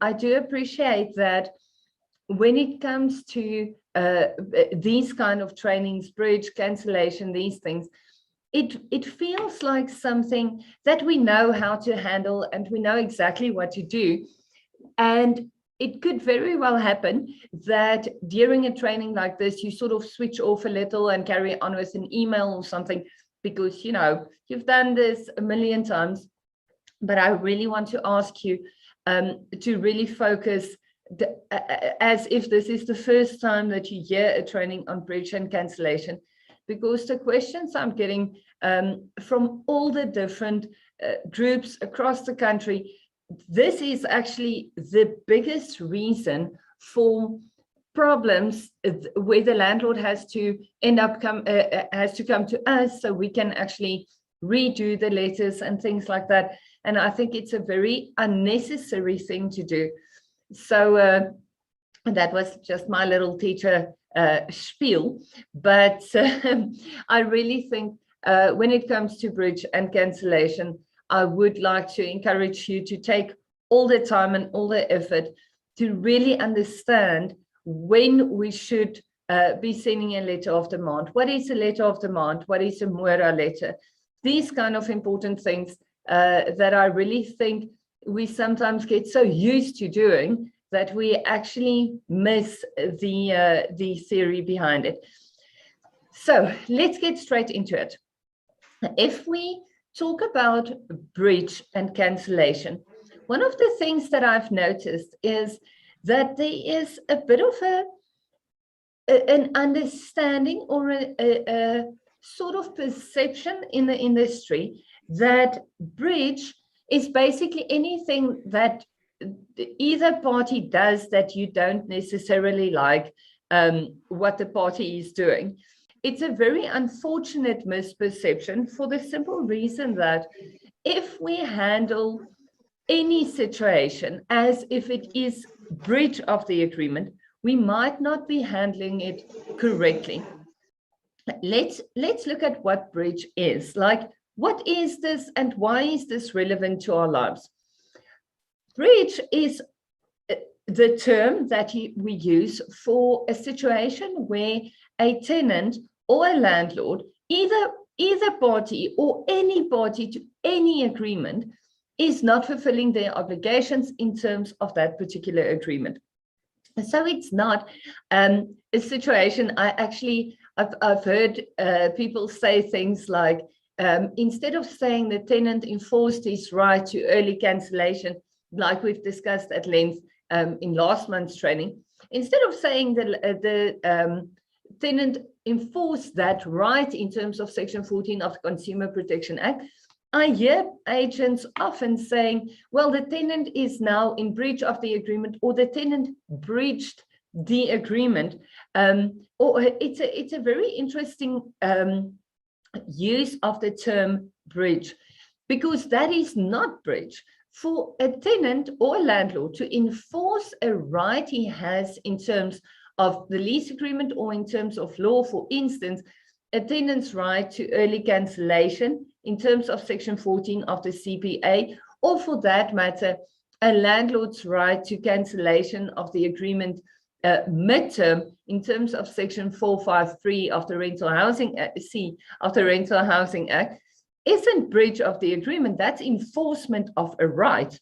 I do appreciate that when it comes to these kind of trainings, bridge, cancellation, these things, it feels like something that we know how to handle and we know exactly what to do. And it could very well happen that during a training like this, you sort of switch off a little and carry on with an email or something, because, you know, you've done this a million times. But I really want to ask you to really focus as if this is the first time that you hear a training on bridge and cancellation, because the questions I'm getting from all the different groups across the country, this is actually the biggest reason for problems where the landlord has to come to us so we can actually redo the letters and things like that. And I think it's a very unnecessary thing to do. So that was just my little teacher spiel. But I really think when it comes to bridge and cancellation, I would like to encourage you to take all the time and all the effort to really understand when we should be sending a letter of demand. What is a letter of demand? What is a MORA letter? These kind of important things that I really think we sometimes get so used to doing that we actually miss the theory behind it. So let's get straight into it. If we talk about bridge and cancellation, one of the things that I've noticed is that there is a bit of an understanding or a sort of perception in the industry that bridge is basically anything that either party does that you don't necessarily like what the party is doing. It's a very unfortunate misperception for the simple reason that if we handle any situation as if it is breach of the agreement, we might not be handling it correctly. Let's look at what breach is. Like, what is this and why is this relevant to our lives? Breach is the term that we use for a situation where a tenant or a landlord, either party or any party to any agreement, is not fulfilling their obligations in terms of that particular agreement. So it's not a situation. I've heard people say things like, instead of saying the tenant enforced his right to early cancellation, like we've discussed at length in last month's training, instead of saying the tenant enforced that right in terms of Section 14 of the Consumer Protection Act, I hear agents often saying, well, the tenant is now in breach of the agreement, or the tenant breached the agreement. Or it's a very interesting use of the term breach, because that is not breach. For a tenant or a landlord to enforce a right he has in terms of the lease agreement or in terms of law, for instance, a tenant's right to early cancellation in terms of Section 14 of the CPA, or for that matter, a landlord's right to cancellation of the agreement midterm in terms of Section 453 of the Rental Housing Act, isn't breach of the agreement. That's enforcement of a right.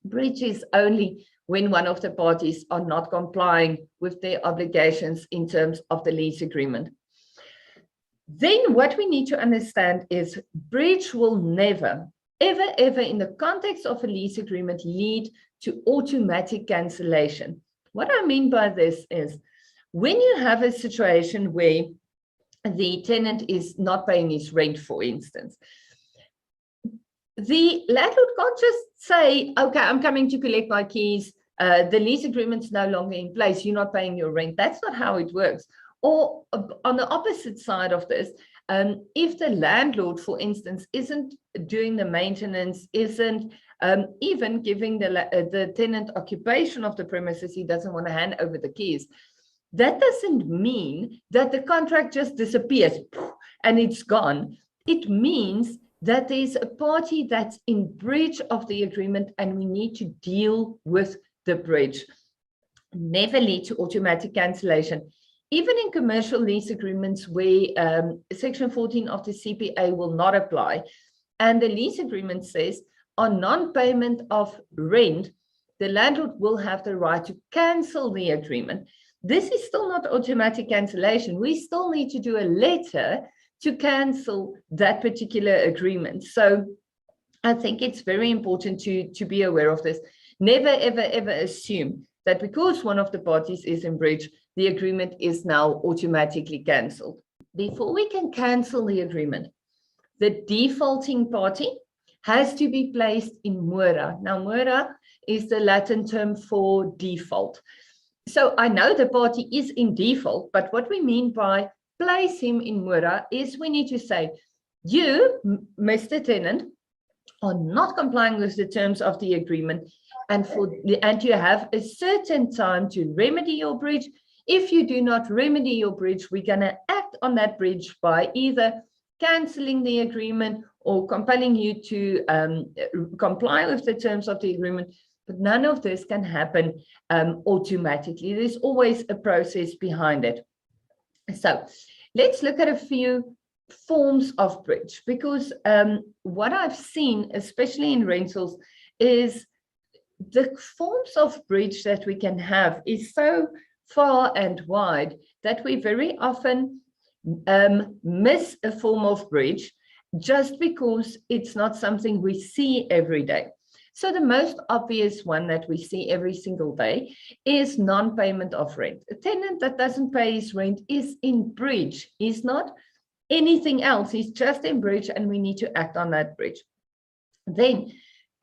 Breach is only when one of the parties are not complying with their obligations in terms of the lease agreement. Then what we need to understand is breach will never, ever in the context of a lease agreement lead to automatic cancellation. What I mean by this is when you have a situation where the tenant is not paying his rent, for instance, the landlord can't just say, okay, I'm coming to collect my keys. The lease agreement's no longer in place. You're not paying your rent. That's not how it works. Or on the opposite side of this, if the landlord, for instance, isn't doing the maintenance, isn't even giving the tenant occupation of the premises, he doesn't want to hand over the keys, that doesn't mean that the contract just disappears and it's gone. It means that there's a party that's in breach of the agreement and we need to deal with the breach. Never lead to automatic cancellation. Even in commercial lease agreements where Section 14 of the CPA will not apply, and the lease agreement says on non-payment of rent, the landlord will have the right to cancel the agreement. This is still not automatic cancellation. We still need to do a letter to cancel that particular agreement. So I think it's very important to be aware of this. Never, ever, ever assume that because one of the parties is in breach, the agreement is now automatically cancelled. Before we can cancel the agreement, the defaulting party has to be placed in mora. Now, mora is the Latin term for default. So I know the party is in default, but what we mean by place him in mora is we need to say, you, Mr. Tenant, are not complying with the terms of the agreement, and you have a certain time to remedy your breach. If you do not remedy your breach, we're going to act on that breach by either cancelling the agreement or compelling you to comply with the terms of the agreement. But none of this can happen automatically. There's always a process behind it. So let's look at a few forms of breach, because what I've seen, especially in rentals, is the forms of breach that we can have is so far and wide that we very often miss a form of breach just because it's not something we see every day. So the most obvious one that we see every single day is non-payment of rent. A tenant that doesn't pay his rent is in breach. He's not anything else. He's just in breach, and we need to act on that breach. Then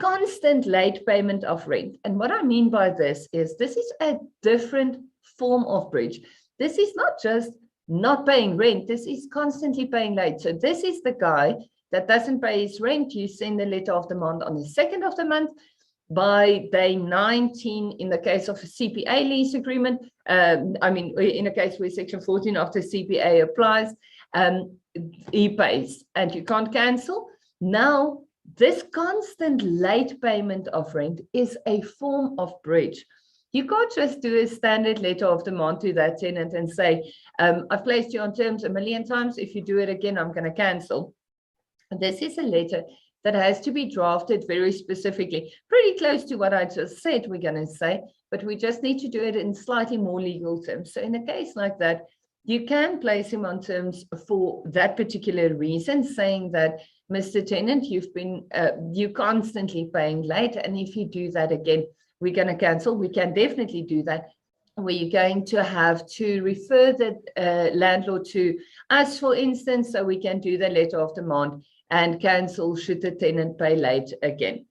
constant late payment of rent. And what I mean by this is a different form of breach. This is not just not paying rent. This is constantly paying late. So this is the guy that doesn't pay his rent. You send a letter of demand on the 2nd of the month. By day 19, in the case of a CPA lease agreement, in a case where Section 14 of the CPA applies, he pays and you can't cancel. Now, this constant late payment of rent is a form of breach. You can't just do a standard letter of demand to that tenant and say, I've placed you on terms 1 million times. If you do it again, I'm going to cancel. This is a letter that has to be drafted very specifically, pretty close to what I just said we're going to say, but we just need to do it in slightly more legal terms. So in a case like that, you can place him on terms for that particular reason, saying that, Mr. Tenant, you're constantly paying late, and if you do that again, we're going to cancel. We can definitely do that. We're going to have to refer the landlord to us, for instance, so we can do the letter of demand and cancel should the tenant pay late again.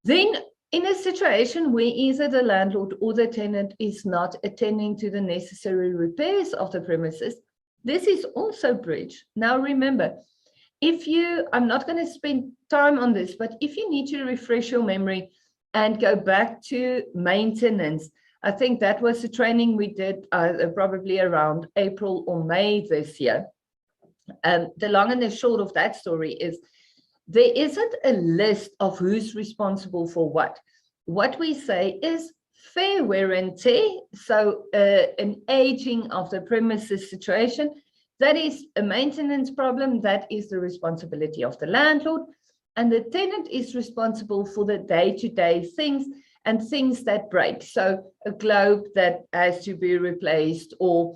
Then, in a situation where either the landlord or the tenant is not attending to the necessary repairs of the premises, this is also breach. Now, remember, I'm not going to spend time on this, but if you need to refresh your memory and go back to maintenance, I think that was a training we did probably around April or May this year. The long and the short of that story is there isn't a list of who's responsible for what. What we say is fair wear and tear, so an aging of the premises situation, that is a maintenance problem, that is the responsibility of the landlord, and the tenant is responsible for the day-to-day things and things that break. So a globe that has to be replaced, or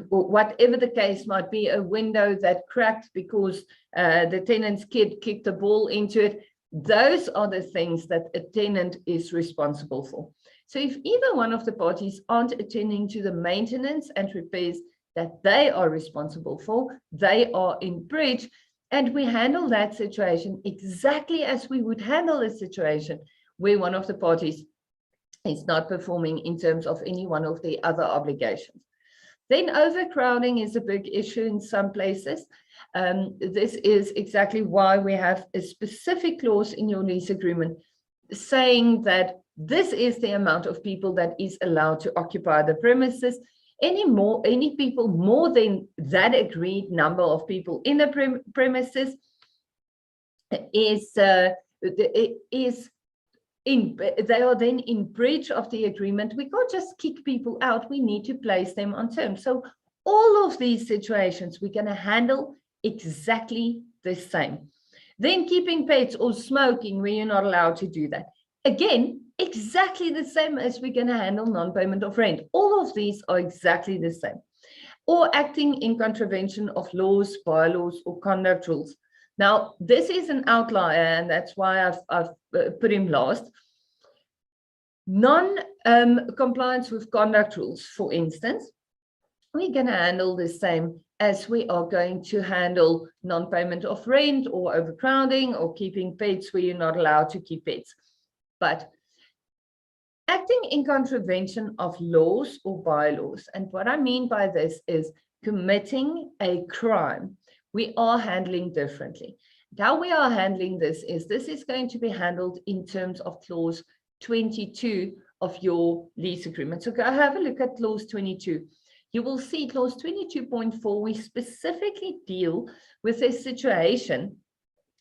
whatever the case might be, a window that cracked because the tenant's kid kicked the ball into it. Those are the things that a tenant is responsible for. So if either one of the parties aren't attending to the maintenance and repairs that they are responsible for, they are in breach, and we handle that situation exactly as we would handle a situation where one of the parties is not performing in terms of any one of the other obligations. Then overcrowding is a big issue in some places. This is exactly why we have a specific clause in your lease agreement saying that this is the amount of people that is allowed to occupy the premises. any people more than that agreed number of people in the premises they are then in breach of the agreement. We can't just kick people out. We need to place them on terms. So all of these situations we're going to handle exactly the same. Then keeping pets or smoking where you're not allowed to do that. Again, exactly the same as we're going to handle non-payment of rent. All of these are exactly the same. Or acting in contravention of laws, bylaws, or conduct rules. Now, this is an outlier, and that's why I've put him last. Non-compliance with conduct rules, for instance, we're going to handle the same as we are going to handle non-payment of rent or overcrowding or keeping pets where you're not allowed to keep pets. But acting in contravention of laws or bylaws, and what I mean by this is committing a crime, we are handling differently. How we are handling this is going to be handled in terms of clause 22 of your lease agreement. So go have a look at clause 22. You will see clause 22.4, we specifically deal with a situation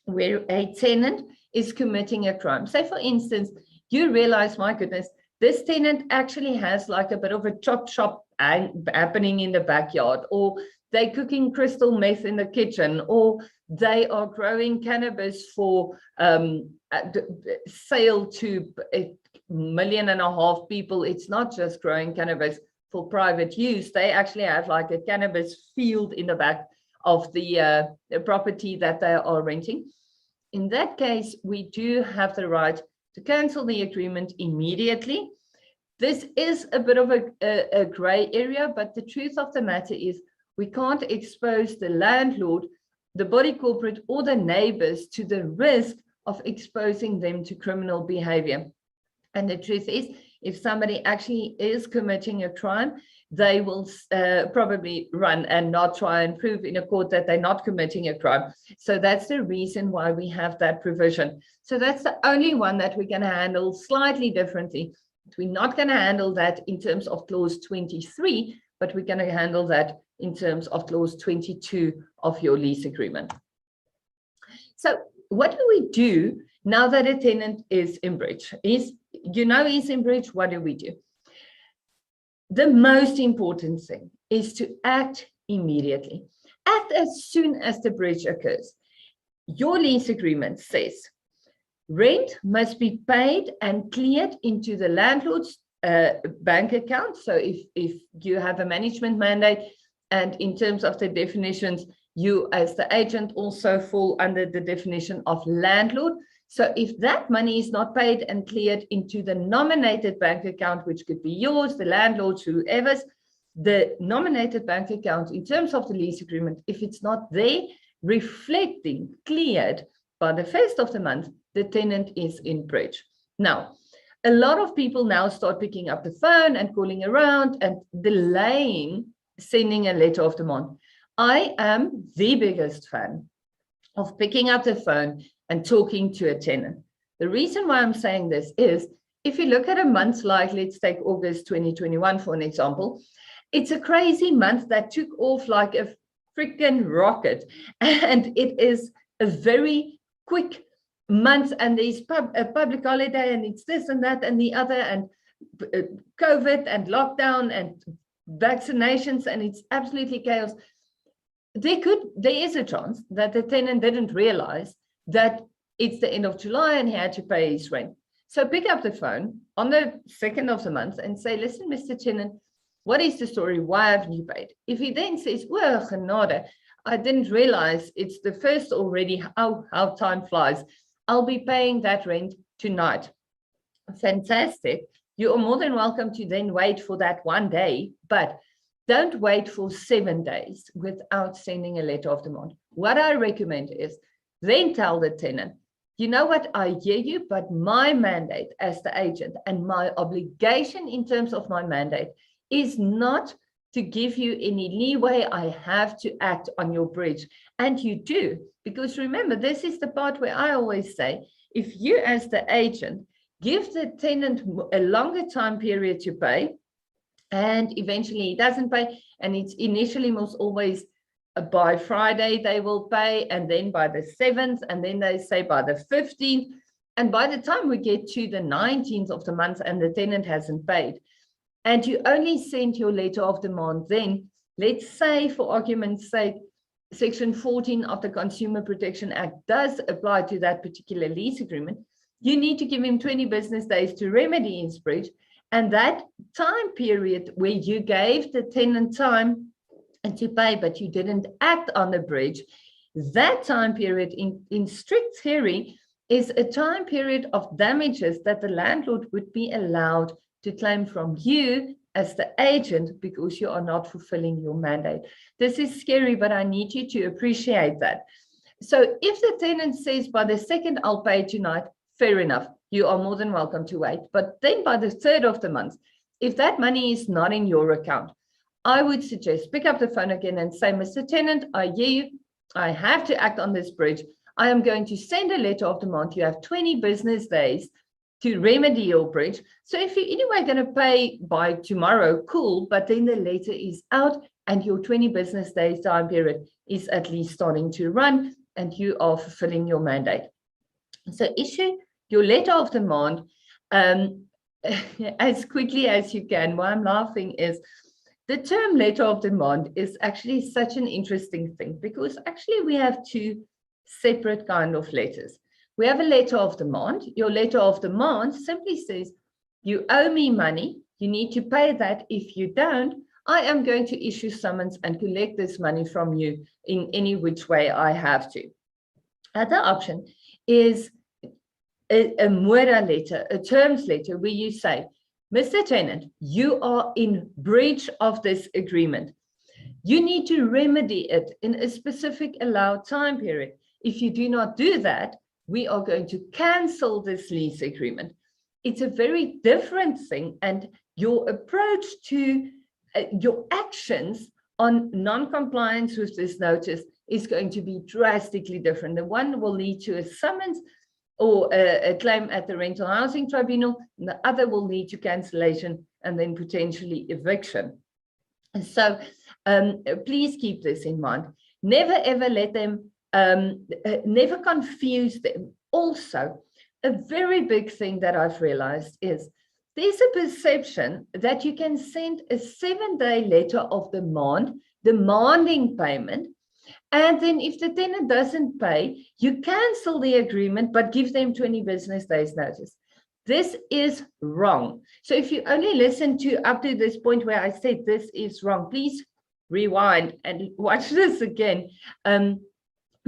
where a tenant is committing a crime. Say, for instance, you realize, my goodness, this tenant actually has like a bit of a chop shop happening in the backyard, or they're cooking crystal meth in the kitchen, or they are growing cannabis for sale to 1.5 million people. It's not just growing cannabis for private use. They actually have like a cannabis field in the back of the property that they are renting. In that case, we do have the right to cancel the agreement immediately. This is a bit of a gray area, but the truth of the matter is we can't expose the landlord, the body corporate, or the neighbors to the risk of exposing them to criminal behavior. And the truth is, if somebody actually is committing a crime, they will probably run and not try and prove in a court that they're not committing a crime. So that's the reason why we have that provision. So that's the only one that we're going to handle slightly differently. We're not going to handle that in terms of clause 23, but we're going to handle that in terms of clause 22 of your lease agreement. So what do we do now that a tenant is in breach? He's in breach, what do we do? The most important thing is to act immediately. Act as soon as the breach occurs. Your lease agreement says rent must be paid and cleared into the landlord's bank account. So if you have a management mandate, and in terms of the definitions, you as the agent also fall under the definition of landlord. So if that money is not paid and cleared into the nominated bank account, which could be yours, the landlord's, whoever's, the nominated bank account in terms of the lease agreement, if it's not there, reflecting cleared by the first of the month, the tenant is in breach. Now, a lot of people now start picking up the phone and calling around and delaying sending a letter of demand. I am the biggest fan of picking up the phone and talking to a tenant. The reason why I'm saying this is, if you look at a month like, let's take August 2021 for an example, it's a crazy month that took off like a freaking rocket, and it is a very quick month, and there's a public holiday, and it's this and that and the other, and COVID and lockdown and vaccinations, and it's absolutely chaos. There is a chance that the tenant didn't realize that it's the end of July and he had to pay his rent. So pick up the phone on the 2nd of the month and say, listen, Mr. Tenant, what is the story? Why haven't you paid? If he then says, well, genade, I didn't realize it's the 1st already, how time flies. I'll be paying that rent tonight. Fantastic. You are more than welcome to then wait for that one day, but don't wait for 7 days without sending a letter of demand. What I recommend is then tell the tenant, you know what, I hear you, but my mandate as the agent and my obligation in terms of my mandate is not to give you any leeway. I have to act on your breach. And you do, because remember, this is the part where I always say, if you as the agent give the tenant a longer time period to pay, and eventually he doesn't pay, and it's initially most always by Friday they will pay, and then by the 7th, and then they say by the 15th, and by the time we get to the 19th of the month and the tenant hasn't paid, and you only send your letter of demand, then let's say, for argument's sake, Section 14 of the Consumer Protection Act does apply to that particular lease agreement. You need to give him 20 business days to remedy his breach. And that time period where you gave the tenant time to pay, but you didn't act on the breach, that time period in strict theory is a time period of damages that the landlord would be allowed to claim from you as the agent because you are not fulfilling your mandate. This is scary, but I need you to appreciate that. So if the tenant says by the 2nd, I'll pay tonight, fair enough. You are more than welcome to wait. But then by the 3rd of the month, if that money is not in your account, I would suggest pick up the phone again and say, Mr. Tenant, I hear you. I have to act on this breach. I am going to send a letter of demand. You have 20 business days to remedy your breach. So if you're anyway going to pay by tomorrow, cool, but then the letter is out and your 20 business days time period is at least starting to run and you are fulfilling your mandate. So issue your letter of demand as quickly as you can. Why I'm laughing is the term letter of demand is actually such an interesting thing because actually we have two separate kind of letters. We have a letter of demand. Your letter of demand simply says, you owe me money. You need to pay that. If you don't, I am going to issue summons and collect this money from you in any which way I have to. Other option is a mora letter, a terms letter, where you say, Mr. Tenant, you are in breach of this agreement. You need to remedy it in a specific allowed time period. If you do not do that, we are going to cancel this lease agreement. It's a very different thing, and your approach to your actions on non-compliance with this notice is going to be drastically different. The one will lead to a summons or a claim at the Rental Housing Tribunal, and the other will lead to cancellation and then potentially eviction. And so please keep this in mind. Never ever let them never confuse them. Also, a very big thing that I've realized is there's a perception that you can send a 7-day letter of demand, demanding payment, and then if the tenant doesn't pay, you cancel the agreement, but give them 20 business days notice. This is wrong. So if you only listen to up to this point where I said this is wrong, please rewind and watch this again.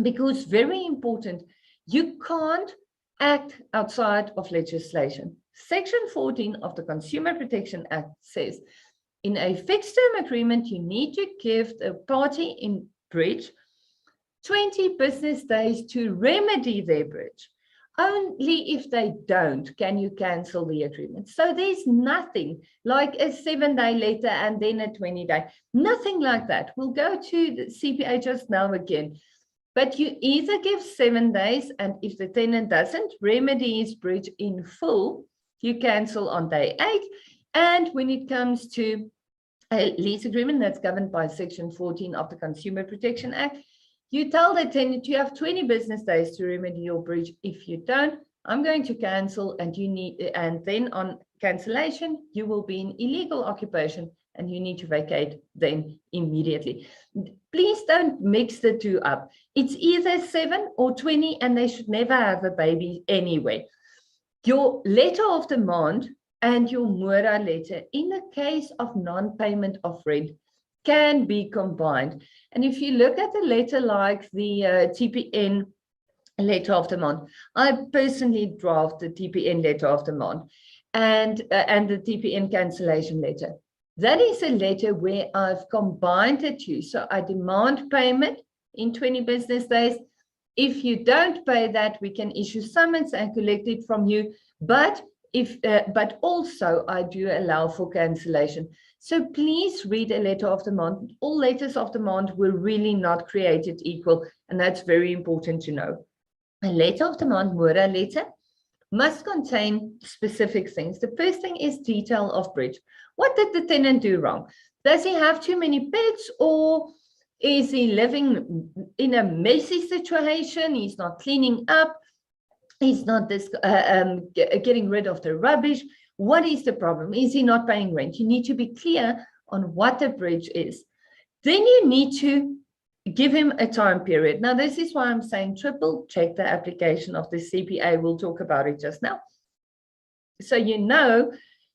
Because very important, you can't act outside of legislation. Section 14 of the Consumer Protection Act says, in a fixed term agreement, you need to give the party in breach 20 business days to remedy their breach. Only if they don't can you cancel the agreement. So there's nothing like a 7-day letter and then a 20-day, nothing like that. We'll go to the CPA just now again. But you either give 7 days, and if the tenant doesn't remedy his breach in full, you cancel on day 8. And when it comes to a lease agreement that's governed by Section 14 of the Consumer Protection Act, you tell the tenant you have 20 business days to remedy your breach. If you don't, I'm going to cancel, and then on cancellation, you will be in illegal occupation and you need to vacate then immediately. Please don't mix the two up. It's either 7 or 20, and they should never have a baby anyway. Your letter of demand and your mora letter, in the case of non-payment of rent, can be combined. And if you look at a letter like the TPN letter of demand, I personally draft the TPN letter of demand and the TPN cancellation letter. That is a letter where I've combined the two. So I demand payment in 20 business days. If you don't pay that, we can issue summons and collect it from you. But also I do allow for cancellation. So please read a letter of demand. All letters of demand were really not created equal, and that's very important to know. A letter of demand, mora letter, must contain specific things. The first thing is detail of bridge. What did the tenant do wrong? Does he have too many pets, or is he living in a messy situation? He's not cleaning up. He's not getting rid of the rubbish. What is the problem? Is he not paying rent? You need to be clear on what the bridge is. Then you need to give him a time period. Now, this is why I'm saying triple check the application of the CPA. We'll talk about it just now. So you know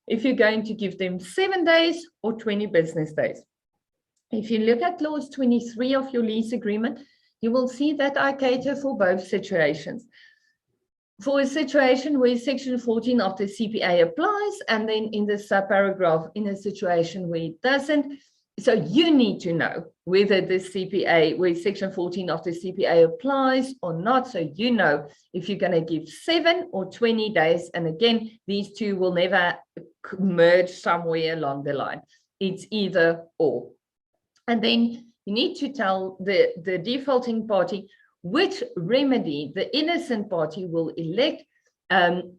if you're going to give them 7 days or 20 business days. If you look at clause 23 of your lease agreement, you will see that I cater for both situations. For a situation where section 14 of the CPA applies, and then in the subparagraph in a situation where it doesn't. So you need to know whether the CPA, where section 14 of the CPA applies or not. So you know if you're going to give 7 or 20 days. And again, these two will never merge somewhere along the line. It's either or. And then you need to tell the defaulting party which remedy the innocent party will elect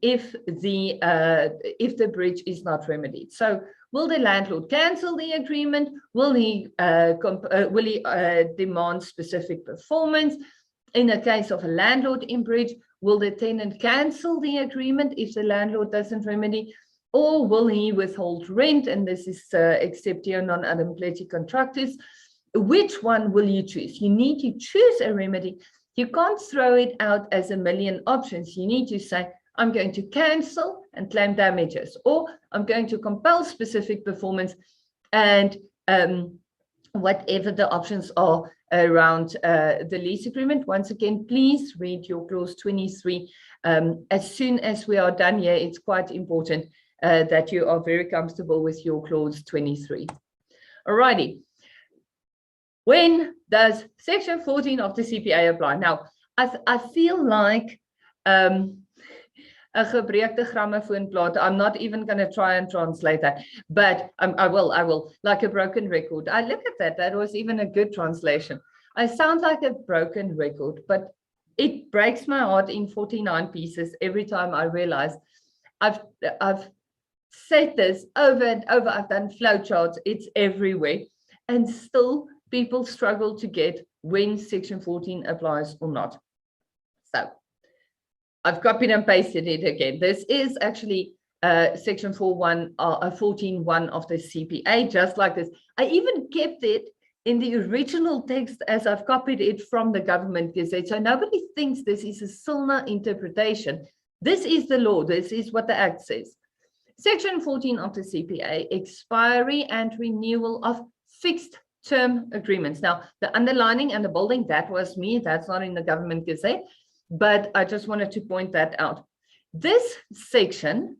if the bridge is not remedied. So will the landlord cancel the agreement? Will he demand specific performance? In the case of a landlord in bridge, will the tenant cancel the agreement if the landlord doesn't remedy? Or will he withhold rent? And this is exceptio non adem pleti contractus. Which one will you choose? You need to choose a remedy. You can't throw it out as a million options. You need to say, I'm going to cancel and claim damages, or I'm going to compel specific performance, and whatever the options are around the lease agreement. Once again, please read your clause 23. As soon as we are done here, it's quite important that you are very comfortable with your clause 23. Alrighty. When does section 14 of the CPA apply? Now, I feel like a gebreekte grammofoonplaat. I'm not even going to try and translate that, but I will, like a broken record. I look at that. That was even a good translation. I sound like a broken record, but it breaks my heart in 49 pieces every time I realize I've said this over and over. I've done flowcharts. It's everywhere, and still people struggle to get when section 14 applies or not. So I've copied and pasted it again. This is actually section 14.1 of the CPA, just like this. I even kept it in the original text as I've copied it from the government gazette. So nobody thinks this is a SILNA interpretation. This is the law. This is what the Act says. Section 14 of the CPA, expiry and renewal of fixed term agreements. Now, the underlining and the bolding, that was me. That's not in the government gazette, but I just wanted to point that out. This section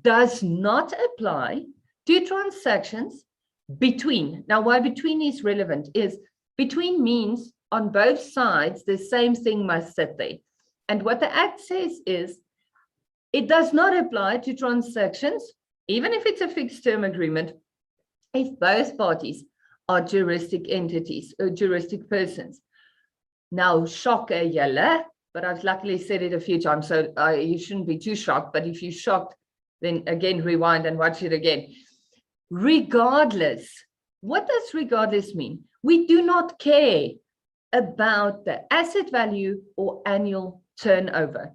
does not apply to transactions between. Now, why between is relevant is between means on both sides, the same thing must sit there. And what the Act says is it does not apply to transactions, even if it's a fixed term agreement, if both parties are juristic entities or juristic persons. Now, shocker julle, but I've luckily said it a few times, so you shouldn't be too shocked. But if you're shocked, then again, rewind and watch it again. Regardless, what does regardless mean? We do not care about the asset value or annual turnover.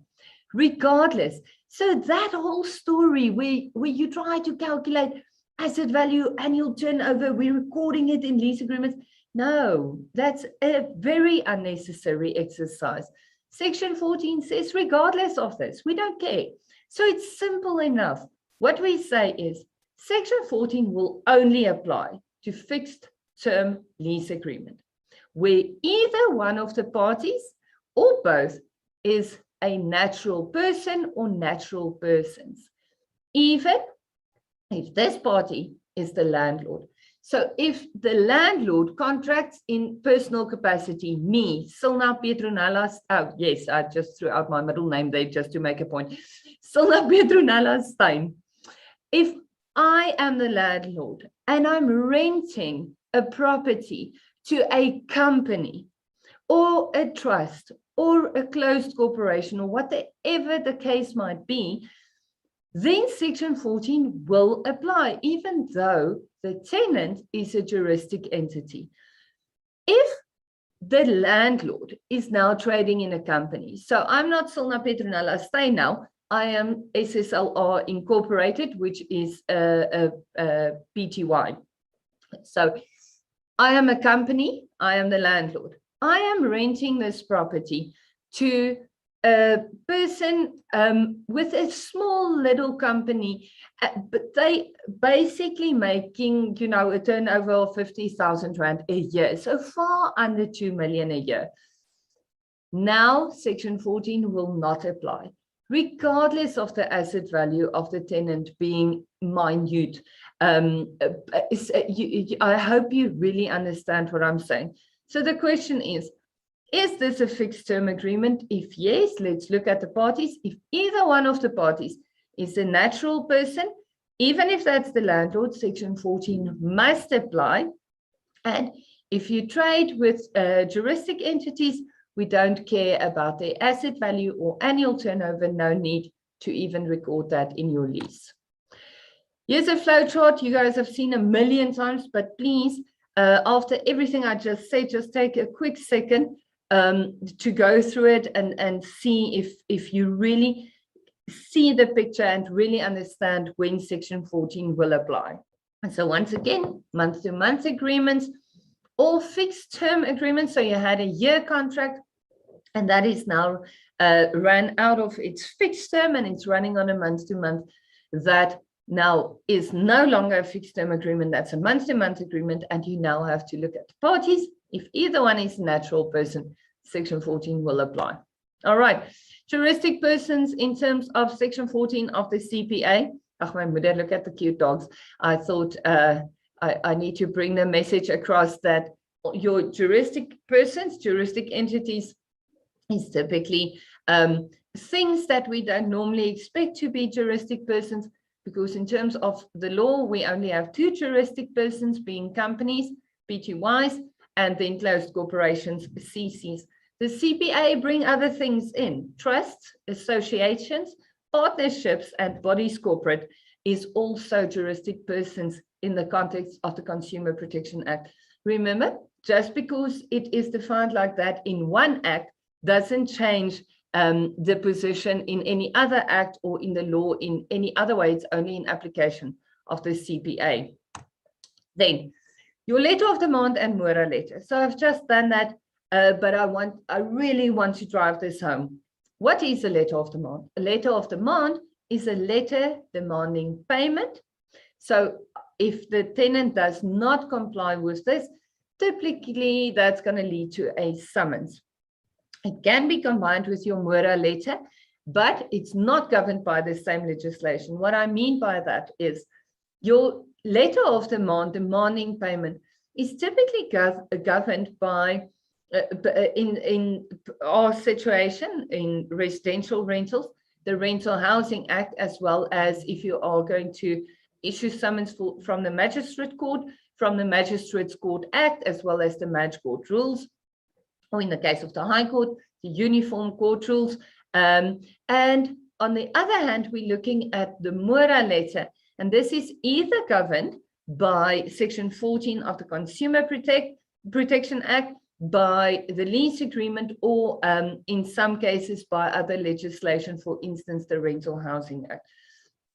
Regardless. So that whole story where you try to calculate asset value, annual turnover, we're recording it in lease agreements. No, that's a very unnecessary exercise. Section 14 says, regardless of this, we don't care. So it's simple enough. What we say is, Section 14 will only apply to fixed term lease agreement, where either one of the parties or both is a natural person or natural persons, even if this party is the landlord. So if the landlord contracts in personal capacity, me, Silna Petronella, oh yes, I just threw out my middle name there just to make a point, Silna Petronella Stein. If I am the landlord and I'm renting a property to a company or a trust, or a closed corporation, or whatever the case might be, then Section 14 will apply, even though the tenant is a juristic entity. If the landlord is now trading in a company, so I'm not Silna Petronella Stay now, I am SSLR Incorporated, which is a PTY. So I am a company, I am the landlord. I am renting this property to a person with a small little company, but they basically making, you know, a turnover of 50,000 Rand a year, so far under 2 million a year. Now, Section 14 will not apply, regardless of the asset value of the tenant being minute. I hope you really understand what I'm saying. So the question is this a fixed term agreement? If yes, let's look at the parties. If either one of the parties is a natural person, even if that's the landlord, Section 14 must apply. And if you trade with juristic entities, we don't care about their asset value or annual turnover, no need to even record that in your lease. Here's a flow chart you guys have seen a million times, but please, after everything I just said, just take a quick second to go through it and see if you really see the picture and really understand when Section 14 will apply. And so once again, month-to-month agreements or fixed term agreements. So you had a year contract and that is now ran out of its fixed term and it's running on a month-to-month. That now is no longer a fixed term agreement, that's a month-to-month agreement, and you now have to look at the parties. If either one is a natural person, Section 14 will apply. All right, juristic persons in terms of Section 14 of the CPA. Ach, my moeder, look at the cute dogs. I thought I need to bring the message across that your juristic persons, juristic entities, is typically things that we don't normally expect to be juristic persons, because in terms of the law, we only have two juristic persons, being companies, PTYs, and then closed corporations, CCs. The CPA bring other things in. Trusts, associations, partnerships, and bodies corporate is also juristic persons in the context of the Consumer Protection Act. Remember, just because it is defined like that in one act doesn't change the position in any other act or in the law in any other way. It's only in application of the CPA. Then your letter of demand and MORA letter. So I've just done that, but I really want to drive this home. What is a letter of demand? A letter of demand is a letter demanding payment. So if the tenant does not comply with this, typically that's going to lead to a summons. It can be combined with your MORA letter, but it's not governed by the same legislation. What I mean by that is your letter of demand, demanding payment, is typically governed by, in our situation, in residential rentals, the Rental Housing Act, as well as if you are going to issue summons from the Magistrate Court, from the Magistrates Court Act, as well as the Mag Court rules, or in the case of the High Court, the Uniform Court rules. And on the other hand, we're looking at the MORA letter, and this is either governed by Section 14 of the Consumer Protection Act, by the lease agreement, or in some cases by other legislation, for instance, the Rental Housing Act.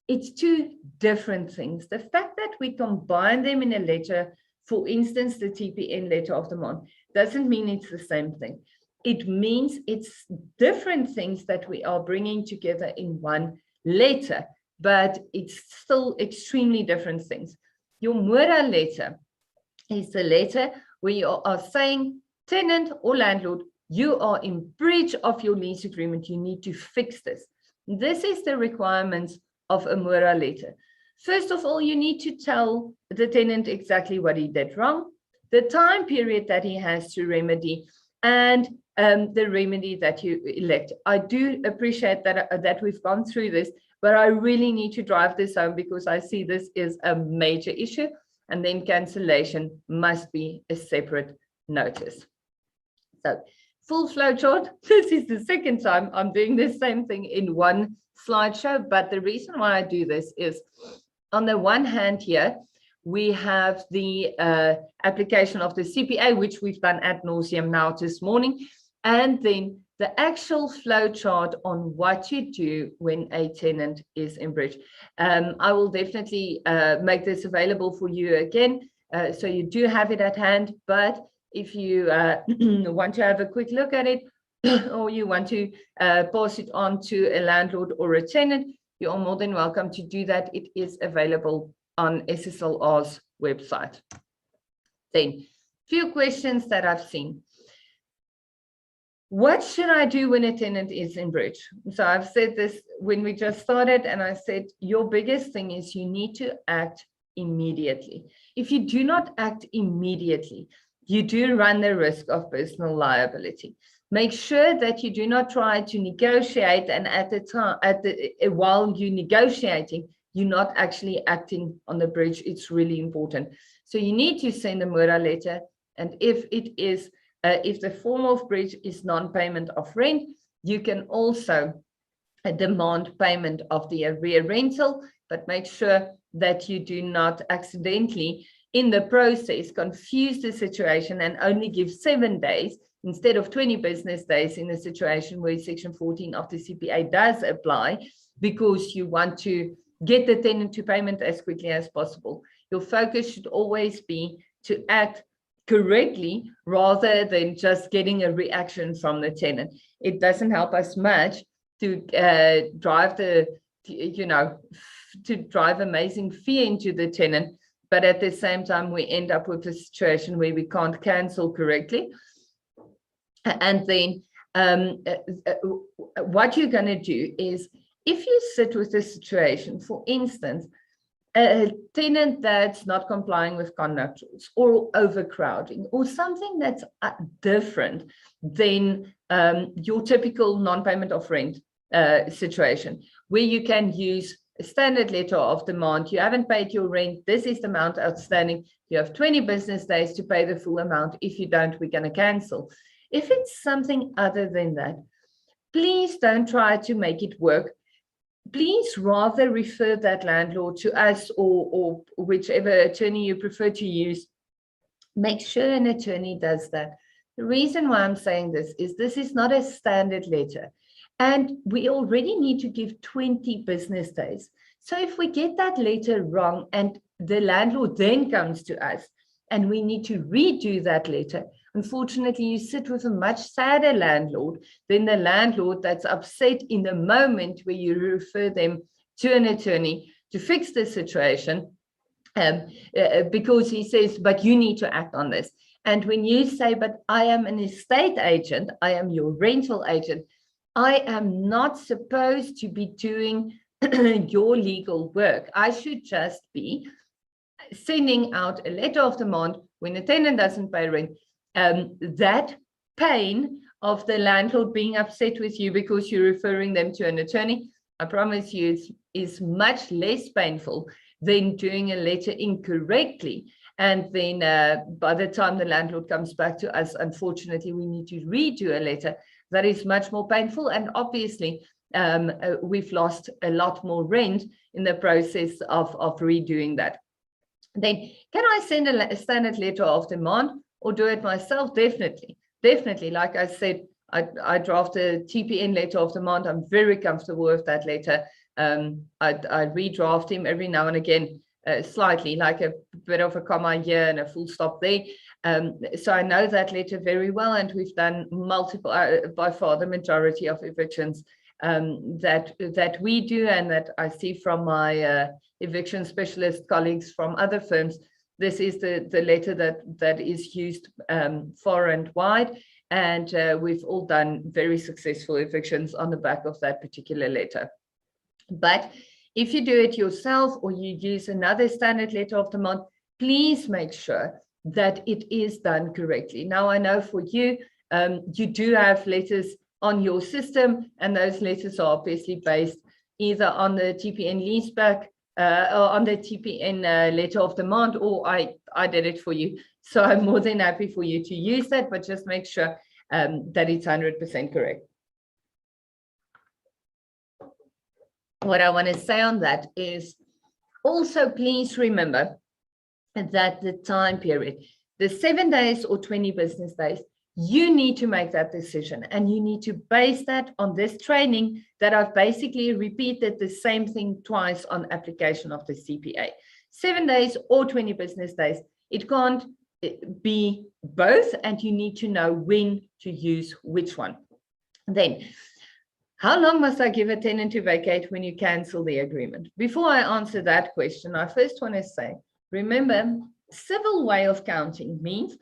It's two different things. The fact that we combine them in a letter, for instance, the TPN letter of demand, doesn't mean it's the same thing. It means it's different things that we are bringing together in one letter, but it's still extremely different things. Your MORA letter is the letter where you are saying, tenant or landlord, you are in breach of your lease agreement. You need to fix this. This is the requirements of a MORA letter. First of all, you need to tell the tenant exactly what he did wrong, the time period that he has to remedy, and the remedy that you elect. I do appreciate that we've gone through this, but I really need to drive this home because I see this is a major issue, and then cancellation must be a separate notice. So full flowchart. This is the second time I'm doing the same thing in one slideshow. But the reason why I do this is, on the one hand here, we have the application of the CPA, which we've done ad nauseum now this morning, and then the actual flow chart on what you do when a tenant is in breach. I will definitely make this available for you again, so you do have it at hand. But if you want to have a quick look at it, or you want to pass it on to a landlord or a tenant, you are more than welcome to do that. It is available on SSLR's website. Then, few questions that I've seen. What should I do when a tenant is in breach? So I've said this when we just started, and I said your biggest thing is you need to act immediately. If you do not act immediately, you do run the risk of personal liability. Make sure that you do not try to negotiate, and while you're negotiating, you're not actually acting on the breach. It's really important. So you need to send a MORA letter, and if it is if the form of breach is non-payment of rent, you can also demand payment of the arrear rental, but make sure that you do not accidentally in the process confuse the situation and only give 7 days instead of 20 business days in a situation where Section 14 of the CPA does apply, because you want to get the tenant to payment as quickly as possible. Your focus should always be to act correctly rather than just getting a reaction from the tenant. It doesn't help us much to drive amazing fear into the tenant, but at the same time we end up with a situation where we can't cancel correctly. And then what you're going to do is, if you sit with the situation, for instance, a tenant that's not complying with conduct rules or overcrowding or something that's different than your typical non-payment of rent situation, where you can use a standard letter of demand. You haven't paid your rent. This is the amount outstanding. You have 20 business days to pay the full amount. If you don't, we're going to cancel. If it's something other than that, please don't try to make it work. Please rather refer that landlord to us or whichever attorney you prefer to use. Make sure an attorney does that. The reason why I'm saying this is not a standard letter, and we already need to give 20 business days. So if we get that letter wrong and the landlord then comes to us and we need to redo that letter, unfortunately, you sit with a much sadder landlord than the landlord that's upset in the moment where you refer them to an attorney to fix the situation, because he says, but you need to act on this. And when you say, but I am an estate agent, I am your rental agent, I am not supposed to be doing your legal work. I should just be sending out a letter of demand when a tenant doesn't pay rent. That pain of the landlord being upset with you because you're referring them to an attorney, I promise you, is much less painful than doing a letter incorrectly. And then by the time the landlord comes back to us, unfortunately, we need to redo a letter. That is much more painful. And obviously, we've lost a lot more rent in the process of redoing that. Then, can I send a standard letter of demand or do it myself? Definitely. Definitely. Like I said, I draft a TPN letter of demand. I'm very comfortable with that letter. I redraft him every now and again, slightly, like a bit of a comma here and a full stop there. So I know that letter very well, and we've done multiple, by far the majority of evictions that we do, and that I see from my eviction specialist colleagues from other firms. This is the letter that is used far and wide, and we've all done very successful evictions on the back of that particular letter. But if you do it yourself or you use another standard letter of demand, please make sure that it is done correctly. Now, I know for you, you do have letters on your system, and those letters are obviously based either on the TPN leaseback or on the TPN letter of demand, or I did it for you. So I'm more than happy for you to use that, but just make sure that it's 100% correct. What I want to say on that is also, please remember that the time period, the 7 days or 20 business days, you need to make that decision, and you need to base that on this training that I've basically repeated the same thing twice on application of the CPA. 7 days or 20 business days. It can't be both, and you need to know when to use which one. Then, how long must I give a tenant to vacate when you cancel the agreement? Before I answer that question, I first want to say, remember, civil way of counting means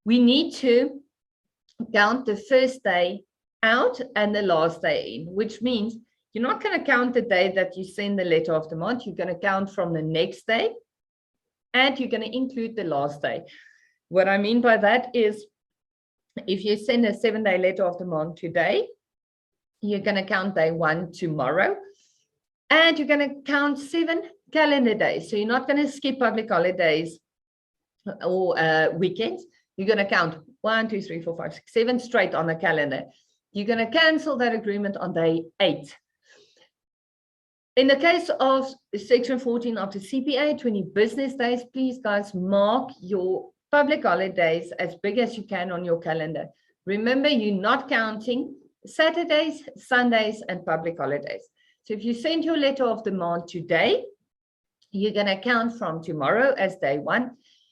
we need to count the first day out and the last day in, which means you're not going to count the day that you send the letter of demand. You're going to count from the next day, and you're going to include the last day. What I mean by that is, if you send a 7-day letter of demand today, you're going to count day 1 tomorrow, and you're going to count 7 calendar days. So you're not going to skip public holidays or weekends. You're going to count 1, 2, 3, 4, 5, 6, 7 straight on the calendar. You're going to cancel that agreement on day 8. In the case of section 14 of the CPA, 20 business days, please guys, mark your public holidays as big as you can on your calendar. Remember, you're not counting Saturdays, Sundays, and public holidays. So if you send your letter of demand today, you're going to count from tomorrow as day 1.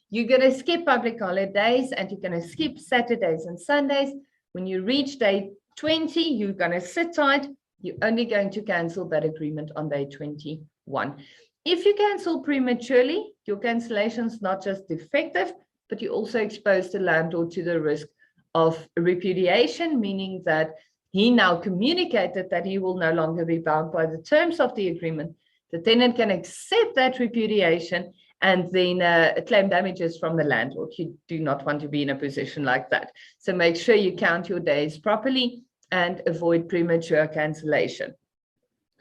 You're going to skip public holidays, and you're going to skip Saturdays and Sundays. When you reach day 20, you're going to sit tight. You're only going to cancel that agreement on day 21. If you cancel prematurely, your cancellation is not just defective, but you also expose the landlord to the risk of repudiation, meaning that he now communicated that he will no longer be bound by the terms of the agreement. The tenant can accept that repudiation and then claim damages from the landlord. You do not want to be in a position like that. So make sure you count your days properly and avoid premature cancellation.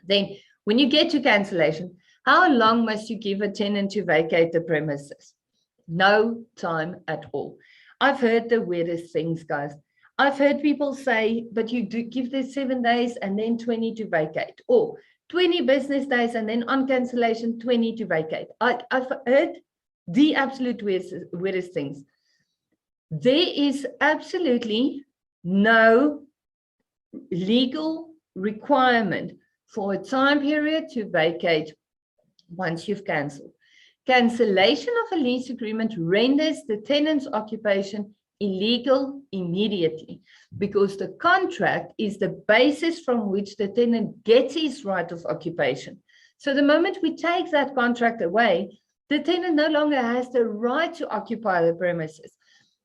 Then, when you get to cancellation, how long must you give a tenant to vacate the premises? No time at all. I've heard the weirdest things, guys. I've heard people say, but you do give this 7 days and then 20 to vacate, or 20 business days and then on cancellation, 20 to vacate. I've heard the absolute weirdest things. There is absolutely no legal requirement for a time period to vacate once you've cancelled. Cancellation of a lease agreement renders the tenant's occupation illegal immediately, because the contract is the basis from which the tenant gets his right of occupation. So the moment we take that contract away, the tenant no longer has the right to occupy the premises.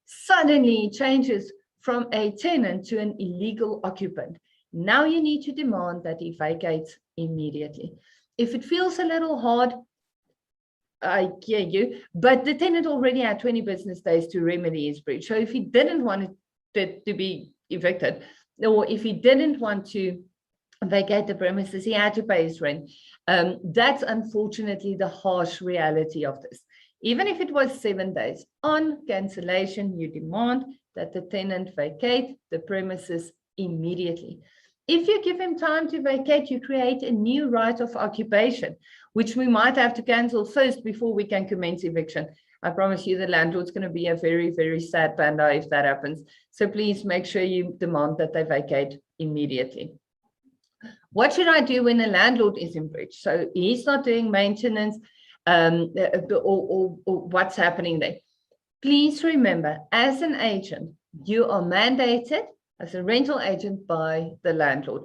Suddenly it changes from a tenant to an illegal occupant. Now you need to demand that he vacates immediately. If it feels a little hard, I hear you, but the tenant already had 20 business days to remedy his breach. So if he didn't want it to be evicted, or if he didn't want to vacate the premises, he had to pay his rent. That's unfortunately the harsh reality of this. Even if it was 7 days, on cancellation, you demand that the tenant vacate the premises immediately. If you give him time to vacate, you create a new right of occupation, which we might have to cancel first before we can commence eviction. I promise you the landlord's going to be a very, very sad panda if that happens. So please make sure you demand that they vacate immediately. What should I do when the landlord is in breach? So he's not doing maintenance or what's happening there. Please remember, as an agent, you are mandated as a rental agent by the landlord.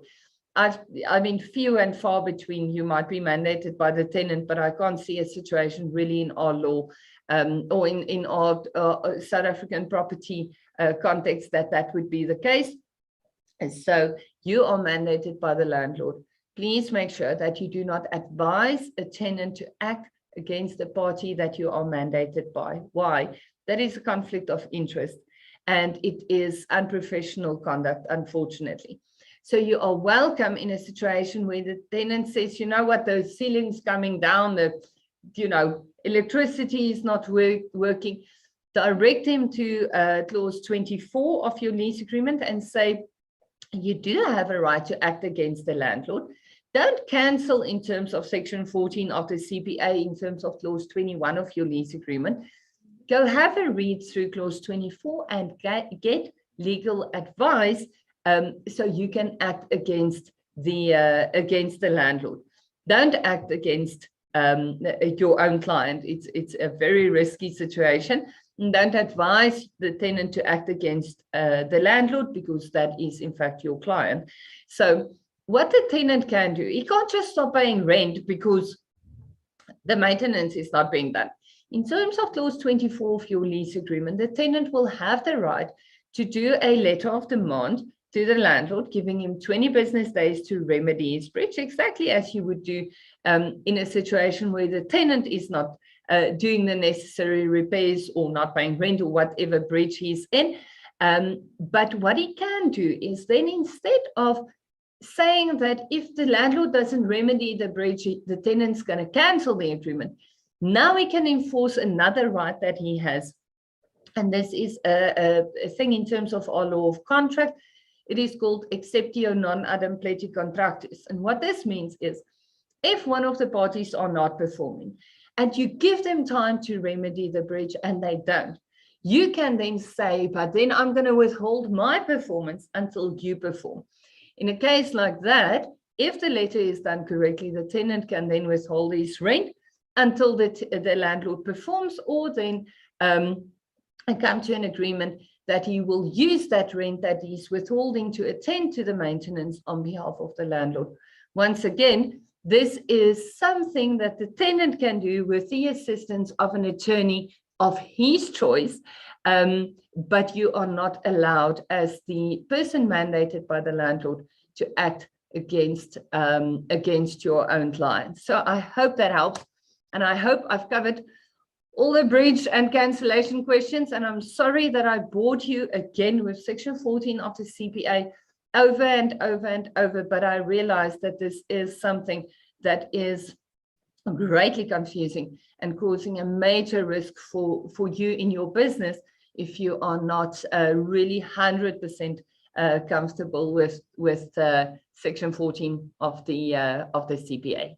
I mean, few and far between, you might be mandated by the tenant, but I can't see a situation really in our law or in our South African property context that would be the case. And so you are mandated by the landlord. Please make sure that you do not advise a tenant to act against the party that you are mandated by. Why? That is a conflict of interest, and it is unprofessional conduct, unfortunately. So you are welcome in a situation where the tenant says, you know what, the ceiling's coming down, the electricity is not working. direct them to clause 24 of your lease agreement and say, you do have a right to act against the landlord. Don't cancel in terms of section 14 of the CPA in terms of clause 21 of your lease agreement. Go have a read through clause 24 and get legal advice so you can act against the landlord. Don't act against your own client. It's a very risky situation. Don't advise the tenant to act against the landlord, because that is in fact your client. So what the tenant can do, he can't just stop paying rent because the maintenance is not being done. In terms of clause 24 of your lease agreement, the tenant will have the right to do a letter of demand to the landlord, giving him 20 business days to remedy his breach, exactly as you would do in a situation where the tenant is not doing the necessary repairs or not paying rent or whatever breach he's in. But what he can do is then, instead of saying that if the landlord doesn't remedy the breach, the tenant's going to cancel the agreement, now he can enforce another right that he has. And this is a thing in terms of our law of contract. It is called exceptio non adem pleti contractus. And what this means is, if one of the parties are not performing and you give them time to remedy the breach and they don't, you can then say, but then I'm going to withhold my performance until you perform. In a case like that, if the letter is done correctly, the tenant can then withhold his rent until the landlord performs, or then come to an agreement that he will use that rent that he's withholding to attend to the maintenance on behalf of the landlord. Once again, this is something that the tenant can do with the assistance of an attorney of his choice, but you are not allowed, as the person mandated by the landlord, to act against your own client. So I hope that helps, and I hope I've covered all the breach and cancellation questions. And I'm sorry that I bored you again with section 14 of the CPA over and over and over, but I realized that this is something that is greatly confusing and causing a major risk for you in your business if you are not really 100% comfortable with section 14 of the CPA.